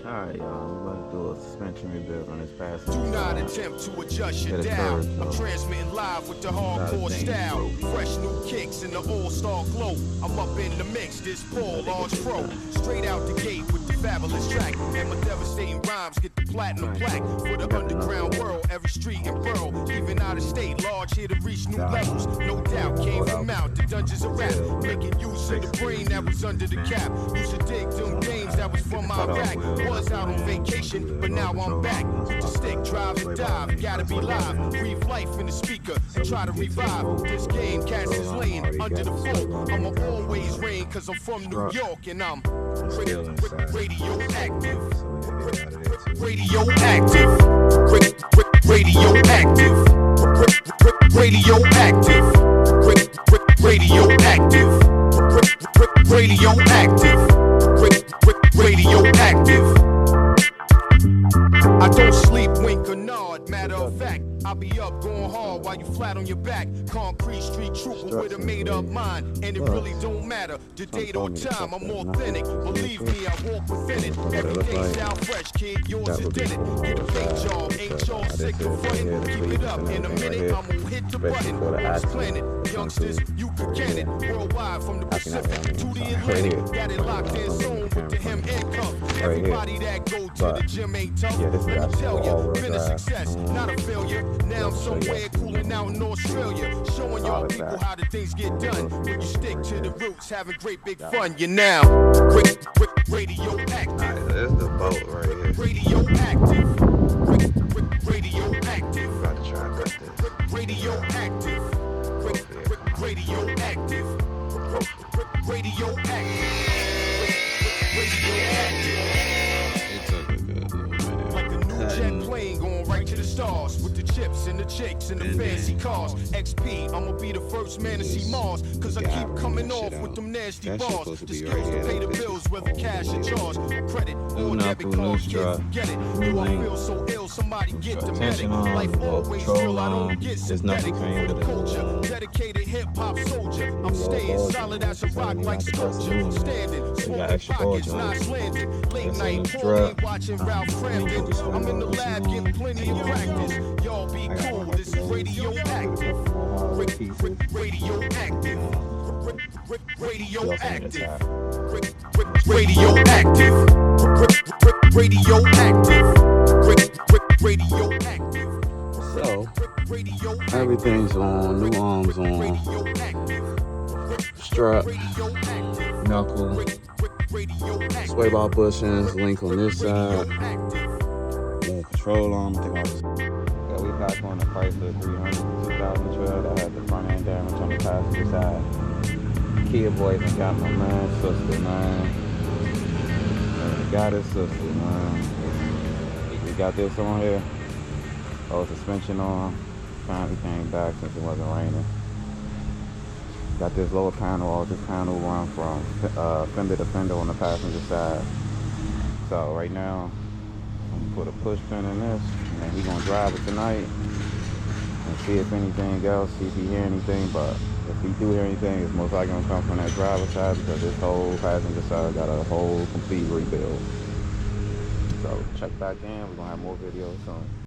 Alright, y'all, we're going to do a suspension rebuild on this passenger Do not side. attempt to adjust your dial. I'm transmitting live with the hardcore style. Fresh new kicks in the all-star glow. I'm up in the mix, this Paul Large Pro. Straight out the gate with the fabulous track. And my devastating rhymes get the platinum plaque. For the underground world, every street and borough. Even out of state, large here to reach new levels. No doubt, came from out the dungeons of rap. Making use of the brain that was under the cap. Used to dig them games that was from my back. Was out on vacation, but now I'm back. With the stick, drive and dive, gotta be live. Breathe life in the speaker and try to revive. This game, cats is laying under the floor. I'ma always reign, cause I'm from New York and I'm radioactive. Radioactive. Radioactive. Radioactive. Radioactive. Radioactive. Radioactive. I don't sleep, wink or nod. Matter of fact, I'll be up going hard while you flat on your back. Concrete street trooper with a made up mind. And it really don't matter the date or time. I'm authentic. Believe me, I walk within it. Every day style fresh, kid. Yours is in it. Get a paint job. Ain't y'all sick of frontin'? Keep it up. In a minute, I'm gonna hit the button. On this planet, youngsters, you can get it. Worldwide from the Pacific to the Atlantic. Got it locked in zone with the hem and cuff. Everybody that go to the gym ain't tough. Let me tell you, been a success, not a failure. Now I'm somewhere cooling out in Australia, showing y'all people how the things get done. When you stick to the roots, having great big fun, you're now radioactive. Alright, so this is the boat right here. Radioactive. Radioactive. About to try to cut this. Radioactive. Radioactive. Radioactive. It took a good little minute. Like a new jet plane going right to the stars with the chips and the chicks and the fancy cars. XP, I'ma be the first man to see Mars, cause I keep coming off with them nasty bars. The skills to pay the bills, whether cash or charge, credit or debit cards, get it. You I feel so ill, somebody get the medic. Life always real, I don't get synthetic. For the culture, dedicated hip-hop soldier. I'm staying solid as a rock like sculpture. Standing, smoking pockets, not slanted. Late night, pouring, watching Ralph Cramden. I'm in the lab, getting plenty of practice. Y'all be cool, this is radioactive. Radioactive. Radioactive. Radioactive. Radioactive. Radioactive. So, everything's on, new arms on, strap, knuckle, sway bar bushings, link on this side, little control arm. I think I was. Yeah, we back on the Chrysler 300 2012 that had the front end damage on the passenger side. Kia boys ain't got my man, sister, man. Got his sister, man. We got this on here. Oh, suspension on. Finally came back since it wasn't raining. Got this lower panel, all this panel run from fender to fender on the passenger side. So right now, I'm gonna put a push pin in this, and then we're gonna drive it tonight and see if anything else, see if he hear anything. But if he do hear anything, it's most likely gonna come from that driver's side, because this whole passenger side got a whole complete rebuild. So check back in, we're gonna have more videos soon.